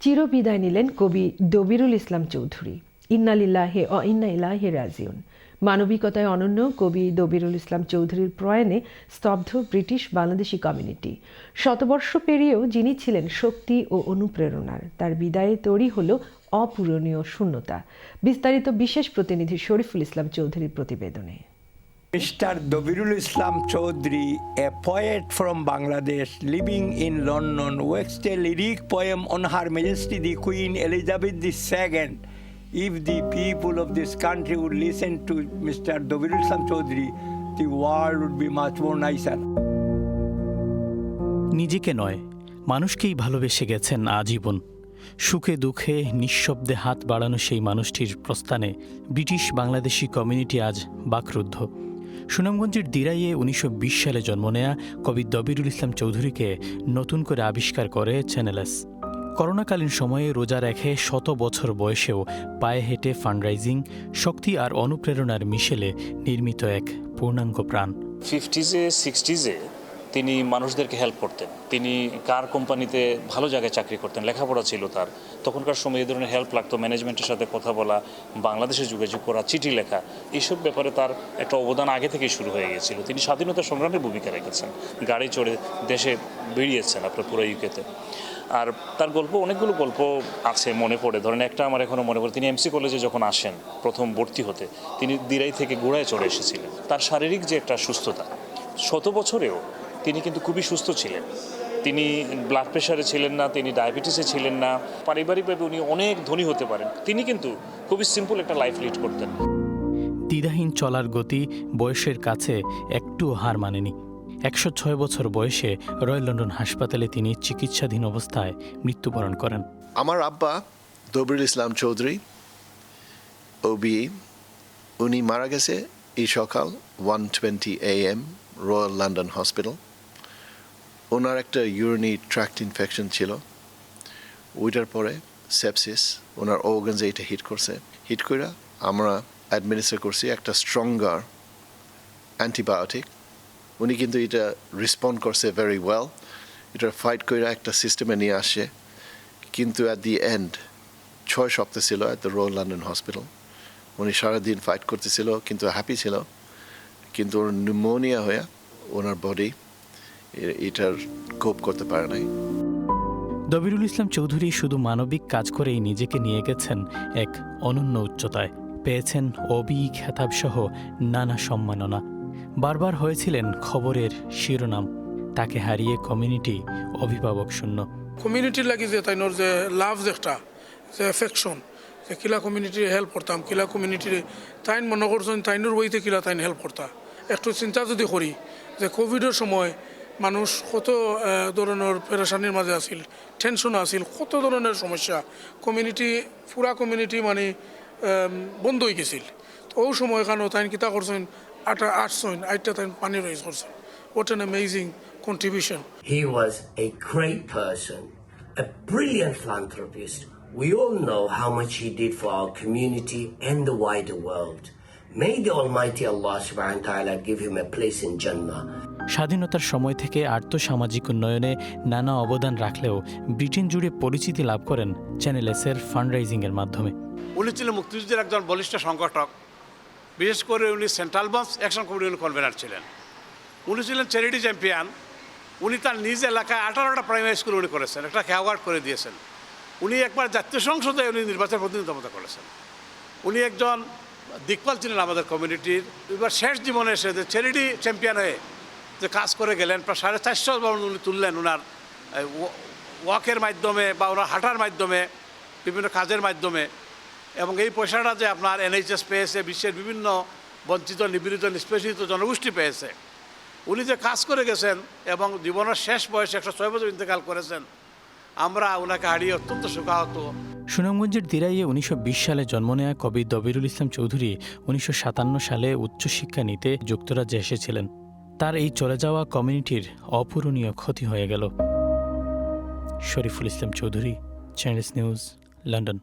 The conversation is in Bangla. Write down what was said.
চিরবিদায় নিলেন কবি দবিরুল ইসলাম চৌধুরী। ইন্না লিল্লাহি ওয়া ইন্না ইলাইহি রাজিউন। মানবিকতায় অনন্য কবি দবিরুল ইসলাম চৌধুরীর প্রয়াণে স্তব্ধ ব্রিটিশ বাংলাদেশি কমিউনিটি। শতবর্ষ পেরিয়েও যিনি ছিলেন শক্তি ও অনুপ্রেরণার, তার বিদায়ে তৈরি হল অপূরণীয় শূন্যতা। বিস্তারিত বিশেষ প্রতিনিধি শরীফুল ইসলাম চৌধুরীর প্রতিবেদনে। Mr. Dobirul Islam Chaudhry, a poet from Bangladesh living in London, waxed a lyric poem on Her Majesty the Queen Elizabeth II. If the people of this country would listen to Mr. Dobirul Islam Chaudhry, the world would be much more nicer. নিজেকে নয়, মানুষকেই ভালোবেসে গেছেন আজীবন। সুখে দুঃখে নিঃশব্দে হাত বাড়ানো সেই মানুষটির প্রস্থানে ব্রিটিশ বাংলাদেশি কমিউনিটি আজ বাকরুদ্ধ। সুনামগঞ্জের দিরাইয়ে 1920 সালে জন্ম নেয়া কবি দবিরুল ইসলাম চৌধুরীকে নতুন করে আবিষ্কার করে চ্যানেলস। করোনাকালীন সময়ে রোজা রেখে 100 বছর বয়সেও পায়ে হেঁটে ফান্ডরাইজিং, শক্তি আর অনুপ্রেরণার মিশেলে নির্মিত এক পূর্ণাঙ্গ প্রাণ। 50s-এ 60s-এ তিনি মানুষদেরকে হেল্প করতেন। তিনি কার কোম্পানিতে ভালো জায়গায় চাকরি করতেন, লেখাপড়া ছিল তার। তখনকার সময় এই ধরনের হেল্প লাগতো, ম্যানেজমেন্টের সাথে কথা বলা, বাংলাদেশে যোগাযোগ করা, চিঠি লেখা, এইসব ব্যাপারে তার একটা অবদান আগে থেকেই শুরু হয়ে গিয়েছিল। তিনি স্বাধীনতা সংগ্রামের ভূমিকা রেখেছেন, গাড়ি চড়ে দেশে বেরিয়েছেন আপনার পুরো ইউকেতে। আর তার গল্প, অনেকগুলো গল্প আছে মনে পড়ে। ধরেন একটা আমার এখনও মনে পড়ে, তিনি এমসি কলেজে যখন আসেন প্রথম ভর্তি হতে, তিনি দিরাই থেকে ঘোড়ায় চড়ে এসেছিলেন। তার শারীরিক যে একটা সুস্থতা, 100 বছরেও তিনি কিন্তু খুবই সুস্থ ছিলেন। তিনি ব্লাড প্রেশারে ছিলেন না, তিনি ডায়াবেটিসে ছিলেন না, পারিবারিকভাবে উনি অনেক ধনী হতে পারেন। তিনি কিন্তু খুবই সিম্পল একটা লাইফ লিড করতেন। দ্বিধাহীন চলার গতি বয়সের কাছে একটু হার মানেনি। 106 বছর বয়সে রয়্যাল লন্ডন হাসপাতালে তিনি চিকিৎসাধীন অবস্থায় মৃত্যুবরণ করেন। আমার আব্বা দবিরুল ইসলাম চৌধুরী ওবি, উনি মারা গেছে এই সকাল 1:20 AM রয়্যাল লন্ডন হসপিটাল। ওনার একটা ইউরিনারি ট্র্যাক্ট ইনফেকশন ছিল, ওইটার পরে সেপসিস, ওনার অর্গানসে এটা হিট করে আমরা অ্যাডমিনিস্টার করছি একটা স্ট্রঙ্গার অ্যান্টিবায়োটিক। উনি কিন্তু এটা রেসপন্ড করছে ভেরি ওয়েল, এটা ফাইট করে একটা সিস্টেমে নিয়ে আসে। কিন্তু অ্যাট দি এন্ড 6 সপ্তাহ ছিল at the royal London hospital. উনি সারাদিন ফাইট করতেছিল, কিন্তু হ্যাপি ছিল। কিন্তু ওর নিউমোনিয়া হয়ে ওনার বডি এটার কোপ করতে পারে নাই। দবিরুল ইসলাম চৌধুরী শুধু মানবিক কাজ করেই নিজেকে নিয়ে গেছেন এক অনন্য উচ্চতায়। পেয়েছেন অবি খেতাবসহ নানা সম্মাননা। বারবার হয়েছিলেন খবরের শিরোনাম। তাকে হারিয়ে কমিউনিটি অভিভাবক শূন্য। কমিউনিটির লাগি যে তাইনোর যে লাভ, যেটা যে এফেকশন, যে কিলা কমিউনিটির হেল্প করতাম, কিলা কমিউনিটির তাইন মনে করছেন তাইনোর বইতে কিলা তাইন হেল্প করতা। একটু চিন্তা যদি করি যে কোভিডের সময় মানুষ কত ধরনের পেরেশানির মাঝে আছিল, টেনশন আছিল, কত ধরনের সমস্যা, কমিউনিটি পুরা কমিউনিটি মানে বন্ধ হয়ে গেছিল। তো ওই সময় এখানেও তাইন কিতা করছেন, আটটা তাইন পানি রয়েছে করছেন। What an amazing contribution. He was a great person, a brilliant philanthropist. We all know how much he did for our community and the wider world. May the Almighty Allah subhanahu wa ta'ala give him a place in Jannah. স্বাধীনতার সময় থেকে আর্থসামাজিক উন্নয়নে নানা অবদান রাখলেও ব্রিটেন জুড়ে পরিচিতি লাভ করেন চ্যানেল এসের ফান্ডরাইজিংয়ের মাধ্যমে। উনি ছিলেন মুক্তিযুদ্ধের একজন বলিষ্ঠ সংগঠক। বিশেষ করে উনি সেন্ট্রাল বম্বস অ্যাকশন কমিটির কনভেনার ছিলেন। উনি ছিলেন চ্যারিটি চ্যাম্পিয়ন। উনি তার নিজ এলাকায় 18টা প্রাইমারি স্কুল উনি করেছেন, একটা অ্যাওয়ার্ড করে দিয়েছেন। উনি একবার জাতীয় সংসদে উনি নির্বাচন প্রতিনিধিত্ব করেছেন। উনি একজন দিকপাল ছিলেন আমাদের কমিউনিটির। এবার শেষ জীবনে এসে যে চ্যারিটি চ্যাম্পিয়ন হয়ে যে কাজ করে গেলেন, প্রায় 450 উনি তুললেন ওনার ওয়াকের মাধ্যমে বা ওনার হাঁটার মাধ্যমে, বিভিন্ন কাজের মাধ্যমে। এবং এই পয়সাটা যে আপনার NHS পেয়েছে, বিশ্বের বিভিন্ন বঞ্চিত, নিপীড়িত, নিষ্পেষিত জনগোষ্ঠী পেয়েছে। উনি যে কাজ করে গেছেন এবং জীবনের শেষ বয়সে 106 বছর ইন্তেকাল করেছেন, আমরা ওনাকে হারিয়ে অত্যন্ত শোকাহত। সুনামগঞ্জের দিরাইয়ে 1920 সালে জন্ম নেয়া কবি দবিরুল ইসলাম চৌধুরী 1957 সালে উচ্চশিক্ষা নিতে যুক্তরাজ্যে এসেছিলেন। তার এই চলে যাওয়া কমিউনিটির অপূরণীয় ক্ষতি হয়ে গেল। Shariful Islam Chowdhury, channels news, London.